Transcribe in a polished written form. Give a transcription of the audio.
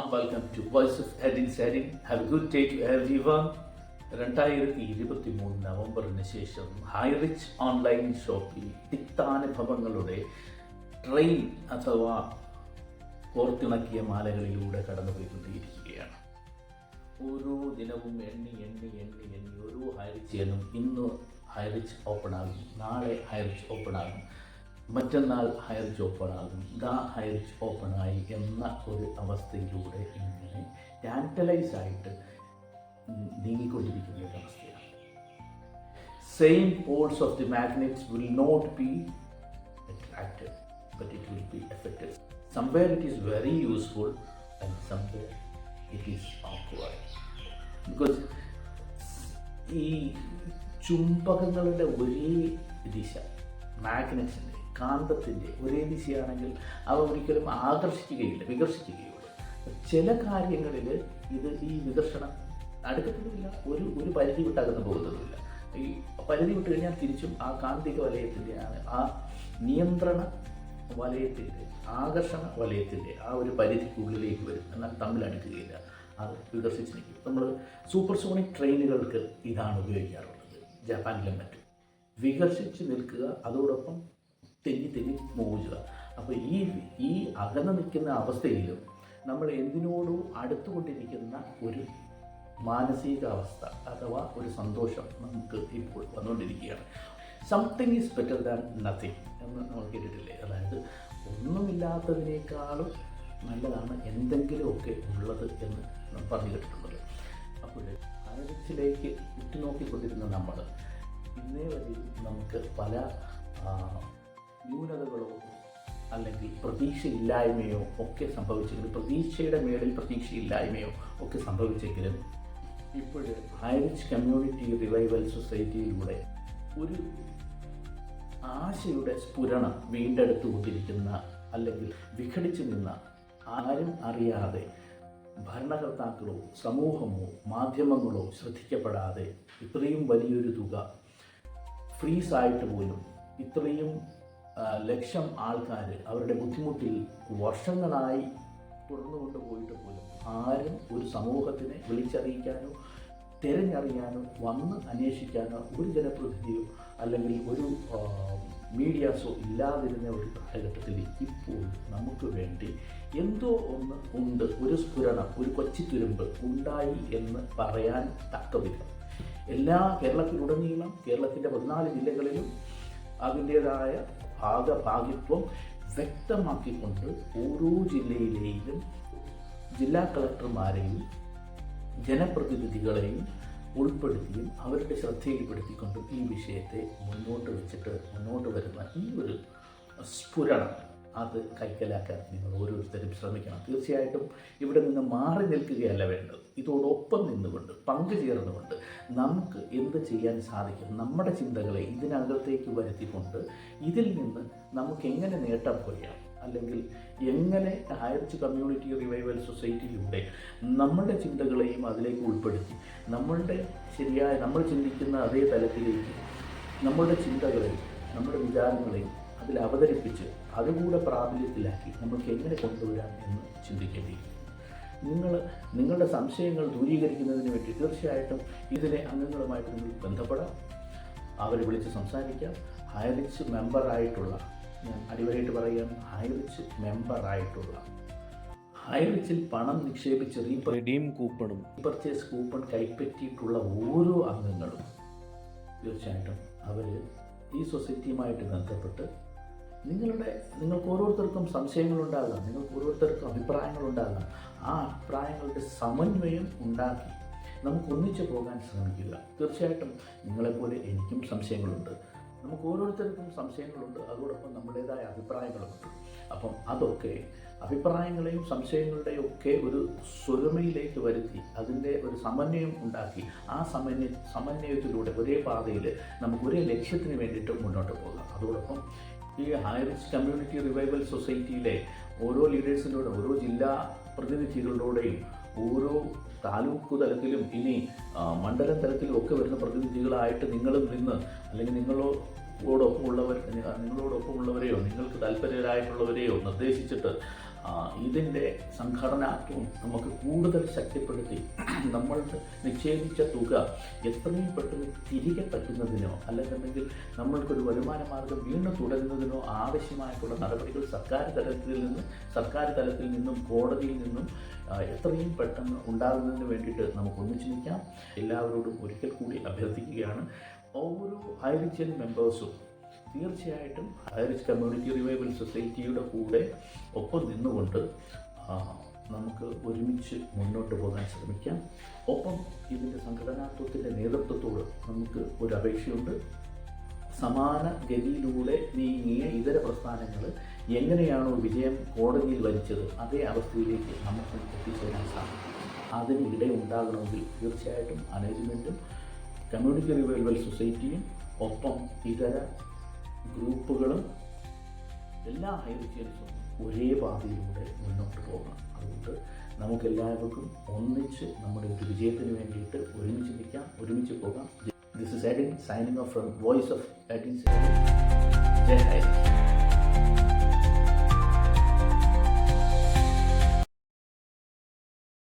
warm welcome to Voice of Edin Sadin. Have a good day to everyone. 2023 നവംബറിന് ശേഷം Highrich online ഷോപ്പിൽ തിക്താനുഭവങ്ങളുടെ train അഥവാ കോർത്തിണക്കിയ മാലകളിലൂടെ കടന്നുപോയിക്കൊണ്ടിരിക്കുകയാണ്. ഓരോ ദിനവും എണ്ണി ഓരോ ഹൈറിച്ച് എന്നും ഇന്ന് ഹൈറിച്ച് ഓപ്പൺ ആകും, നാളെ ഹൈറിച്ച് ഓപ്പൺ ആകും, മറ്റന്നാൾ ഹൈറിച്ച് ഓപ്പൺ ആകും, ഹൈറിച്ച് ഓപ്പൺ ആയി എന്ന ഒരു അവസ്ഥയിലൂടെ ഇങ്ങനെ ടാൻറ്റലൈസ് ആയിട്ട് നീങ്ങിക്കൊണ്ടിരിക്കുന്ന ഒരു അവസ്ഥയാണ്. Same poles of the magnets will not be attracted, but it will be affected. Somewhere it is very useful and somewhere it is awkward. Because ഈ ചുംബകങ്ങളുടെ ഒരേ ദിശ, മാഗ്നറ്റ്സിൻ്റെ കാന്തത്തിൻ്റെ ഒരേ ദിശയാണെങ്കിൽ അവ ഒരിക്കലും വികർഷിക്കുകയുള്ളൂ. ചില കാര്യങ്ങളിൽ ഈ വികർഷണം അടുക്കത്തില്ല, ഒരു പരിധി വിട്ടകന്ന് പോകുന്നതുമില്ല. ഈ പരിധി വിട്ട് കഴിഞ്ഞാൽ തിരിച്ചും ആ കാന്തിക വലയത്തിൻ്റെ ആ നിയന്ത്രണ വലയത്തിൻ്റെ ആകർഷണ വലയത്തിൻ്റെ ആ ഒരു പരിധിക്കുള്ളിലേക്ക് വരും, എന്നാൽ തമ്മിൽ അടുക്കുകയില്ല, അത് വികസിച്ച് നിൽക്കും. നമ്മൾ സൂപ്പർസോണിക് ട്രെയിനുകൾക്ക് ഇതാണ് ഉപയോഗിക്കാറുള്ളത്. ജപ്പാനിലും മറ്റും വികസിച്ച് നിൽക്കുക, അതോടൊപ്പം തെന്നി മൂവുക. അപ്പോൾ ഈ അകന്ന് നിൽക്കുന്ന അവസ്ഥയിലും നമ്മൾ എന്തിനോടും അടുത്തുകൊണ്ടിരിക്കുന്ന ഒരു മാനസികാവസ്ഥ അഥവാ ഒരു സന്തോഷം നമുക്ക് ഇപ്പോൾ വന്നുകൊണ്ടിരിക്കുകയാണ്. Something is better than nothing എന്ന് നമ്മൾ കേട്ടിട്ടില്ലേ? അതായത് ഒന്നുമില്ലാത്തതിനേക്കാളും നല്ലതാണ് എന്തെങ്കിലുമൊക്കെ ഉള്ളത് എന്ന് പറഞ്ഞു കേട്ടിട്ടുള്ളത്. അപ്പോൾ ഹൈറിച്ചിലേക്ക് ഉറ്റുനോക്കിക്കൊണ്ടിരുന്ന നമ്മൾ ഇന്നേ വരെ നമുക്ക് പല ന്യൂനതകളോ അല്ലെങ്കിൽ പ്രതീക്ഷയില്ലായ്മയോ ഒക്കെ സംഭവിച്ചെങ്കിലും, പ്രതീക്ഷയുടെ മേളിൽ പ്രതീക്ഷയില്ലായ്മയോ ഒക്കെ സംഭവിച്ചെങ്കിലും ഇപ്പോൾ ഹൈറിച്ച് കമ്മ്യൂണിറ്റി റിവൈവൽ സൊസൈറ്റിയിലൂടെ ഒരു ആശയുടെ സ്ഫുരണം വീണ്ടെടുത്തുകൊണ്ടിരിക്കുന്ന, അല്ലെങ്കിൽ വിഘടിച്ചു നിന്ന, ആരും അറിയാതെ ഭരണകർത്താക്കളോ സമൂഹമോ മാധ്യമങ്ങളോ ശ്രദ്ധിക്കപ്പെടാതെ ഇത്രയും വലിയൊരു തുക ഫ്രീസായിട്ട് പോലും ഇത്രയും ലക്ഷം ആൾക്കാർ അവരുടെ ബുദ്ധിമുട്ടിൽ വർഷങ്ങളായി തുടർന്നു കൊണ്ടുപോയിട്ട് പോലും ആരും ഒരു സമൂഹത്തിനെ വിളിച്ചറിയിക്കാനോ തിരഞ്ഞറിയാനോ വന്ന് അന്വേഷിക്കാനോ ഒരു ജനപ്രതിനിധിയോ അല്ലെങ്കിൽ ഒരു മീഡിയാസോ ഇല്ലാതിരുന്ന ഒരു കാലഘട്ടത്തിൽ ഇപ്പോൾ നമുക്ക് വേണ്ടി എന്തോ ഒന്ന് ഉണ്ട്, ഒരു സ്ഫുരണം, ഒരു കൊച്ചിത്തുരുമ്പ് ഉണ്ടായി എന്ന് പറയാൻ തക്കവിധം കേരളത്തിലുടനീളം, കേരളത്തിൻ്റെ 14 ജില്ലകളിലും അതിൻ്റേതായ ഭാഗഭാഗിത്വം വ്യക്തമാക്കിക്കൊണ്ട് ഓരോ ജില്ലയിലെയും ജില്ലാ കളക്ടർമാരെയും ജനപ്രതിനിധികളെയും ഉൾപ്പെടുത്തിയും അവരുടെ ശ്രദ്ധയിൽപ്പെടുത്തിക്കൊണ്ടും ഈ വിഷയത്തെ മുന്നോട്ട് വരുന്ന ഈ ഒരു സ്ഫുരണം അത് കൈക്കലാക്കാൻ നിങ്ങൾ ഓരോരുത്തരും ശ്രമിക്കണം. തീർച്ചയായിട്ടും ഇവിടെ നിന്ന് മാറി നിൽക്കുകയല്ല വേണ്ടത്. ഇതോടൊപ്പം നിന്നുകൊണ്ട് പങ്കുചേർന്നുകൊണ്ട് നമുക്ക് എന്ത് ചെയ്യാൻ സാധിക്കും, നമ്മുടെ ചിന്തകളെ ഇതിനകത്തേക്ക് വരുത്തിക്കൊണ്ട് ഇതിൽ നിന്ന് നമുക്ക് എങ്ങനെ നേട്ടം കൊയ്യാം, അല്ലെങ്കിൽ എങ്ങനെ ഹൈറിച്ച് കമ്മ്യൂണിറ്റി റിവൈവൽ സൊസൈറ്റിയിലൂടെ നമ്മുടെ ചിന്തകളെയും അതിലേക്ക് ഉൾപ്പെടുത്തി നമ്മൾ ചിന്തിക്കുന്ന അതേ തലത്തിലേക്ക് നമ്മളുടെ ചിന്തകളെയും നമ്മുടെ വിചാരങ്ങളെയും അതിൽ അവതരിപ്പിച്ച് അതുകൂടെ പ്രാബല്യത്തിലാക്കി നമുക്ക് എങ്ങനെ കൊണ്ടുവരാം എന്ന് ചിന്തിക്കേണ്ടിയിരിക്കും. നിങ്ങളുടെ സംശയങ്ങൾ ദൂരീകരിക്കുന്നതിന് വേണ്ടി തീർച്ചയായിട്ടും ഇതിലെ അംഗങ്ങളുമായിട്ട് നിങ്ങൾക്ക് ബന്ധപ്പെടാം, അവരെ വിളിച്ച് സംസാരിക്കാം. ഹൈറിച്ച് മെമ്പറായിട്ടുള്ള, ഞാൻ അടിവരായിട്ട് പറയാം, ഹൈറിച്ച് മെമ്പറായിട്ടുള്ള, ഹൈറിച്ചിൽ പണം നിക്ഷേപിച്ച് റീഡീം കൂപ്പണും റീപർച്ചേസ് കൂപ്പൺ കൈപ്പറ്റിയിട്ടുള്ള ഓരോ അംഗങ്ങളും തീർച്ചയായിട്ടും അവർ ഈ സൊസൈറ്റിയുമായിട്ട് ബന്ധപ്പെട്ട് നിങ്ങൾക്ക് ഓരോരുത്തർക്കും സംശയങ്ങളുണ്ടാകാം, നിങ്ങൾക്ക് ഓരോരുത്തർക്കും അഭിപ്രായങ്ങളുണ്ടാകാം. ആ അഭിപ്രായങ്ങളുടെ സമന്വയം ഉണ്ടാക്കി നമുക്ക് ഒന്നിച്ചു പോകാൻ ശ്രമിക്കുക. തീർച്ചയായിട്ടും നിങ്ങളെപ്പോലെ എനിക്കും സംശയങ്ങളുണ്ട്, നമുക്ക് ഓരോരുത്തർക്കും സംശയങ്ങളുണ്ട്, അതോടൊപ്പം നമ്മുടേതായ അഭിപ്രായങ്ങളുമുണ്ട്. അപ്പം അതൊക്കെ അഭിപ്രായങ്ങളെയും സംശയങ്ങളുടെയും ഒക്കെ ഒരു സ്വരമയിലേക്ക് വരുത്തി അതിൻ്റെ ഒരു സമന്വയം ഉണ്ടാക്കി ആ സമന്വയത്തിലൂടെ ഒരേ പാതയിൽ നമുക്ക് ഒരേ ലക്ഷ്യത്തിന് വേണ്ടിയിട്ട് മുന്നോട്ട് പോകാം. അതോടൊപ്പം ഈ ഹൈറിച്ച് കമ്മ്യൂണിറ്റി റിവൈവൽ സൊസൈറ്റിയിലെ ഓരോ ലീഡേഴ്സിലൂടെ, ഓരോ ജില്ലാ പ്രതിനിധികളോടെയും, ഓരോ താലൂക്ക് തലത്തിലും ഇനി മണ്ഡലം തലത്തിലും ഒക്കെ വരുന്ന പ്രതിനിധികളായിട്ട് നിങ്ങളും നിന്ന്, അല്ലെങ്കിൽ നിങ്ങളോടൊപ്പമുള്ളവരെയോ നിങ്ങൾക്ക് താല്പര്യരായിട്ടുള്ളവരെയോ നിർദ്ദേശിച്ചിട്ട് ഇതിൻ്റെ സംഘടനാത്വം നമുക്ക് കൂടുതൽ ശക്തിപ്പെടുത്തി നമ്മൾക്ക് നിക്ഷേപിച്ച തുക എത്രയും പെട്ടെന്ന് തിരികെ പറ്റുന്നതിനോ അല്ലെന്നുണ്ടെങ്കിൽ നമ്മൾക്കൊരു വരുമാന മാർഗം വീണ്ടും തുടരുന്നതിനോ ആവശ്യമായിട്ടുള്ള നടപടികൾ സർക്കാർ തലത്തിൽ നിന്നും കോടതിയിൽ നിന്നും എത്രയും പെട്ടെന്ന് ഉണ്ടാകുന്നതിന് വേണ്ടിയിട്ട് നമുക്ക് ഒന്നിച്ചു നിൽക്കാം. എല്ലാവരോടും ഒരിക്കൽ കൂടി അഭ്യർത്ഥിക്കുകയാണ്, ഓരോ ഹൈറിച്ചൻ മെമ്പേഴ്സും തീർച്ചയായിട്ടും ഹൈറിച്ച് കമ്മ്യൂണിറ്റി റിവൈവൽ സൊസൈറ്റിയുടെ കൂടെ ഒപ്പം നിന്നുകൊണ്ട് നമുക്ക് ഒരുമിച്ച് മുന്നോട്ട് പോകാൻ ശ്രമിക്കാം. ഒപ്പം ഇതിൻ്റെ സംഘടനാത്വത്തിൻ്റെ നേതൃത്വത്തോട് നമുക്ക് ഒരു അപേക്ഷയുണ്ട്. സമാന ഗതിയിലൂടെ നീങ്ങിയ ഇതര പ്രസ്ഥാനങ്ങൾ എങ്ങനെയാണോ വിജയം കോടതിയിൽ വരിച്ചത് അതേ അവസ്ഥയിലേക്ക് നമുക്ക് എത്തിച്ചേരാൻ സാധിക്കും. അതിന് ഇടയുണ്ടാകണമെങ്കിൽ തീർച്ചയായിട്ടും മാനേജ്മെൻറ്റും കമ്മ്യൂണിറ്റി റിവൈവൽ സൊസൈറ്റിയും ഒപ്പം ഇതര ഗ്രൂപ്പുകളും എല്ലാ ഹൈറിച്ചിയൻസും ഒരേ പാതയിലൂടെ മുന്നോട്ട് പോകണം. അതുകൊണ്ട് നമുക്കെല്ലാവർക്കും ഒന്നിച്ച് നമ്മുടെ ഒരു വിജയത്തിന് വേണ്ടിയിട്ട് ഒരുമിച്ച് നിൽക്കാം, ഒരുമിച്ച് പോകാം. This is Edin signing off from Voice of 1870. Jai Hind.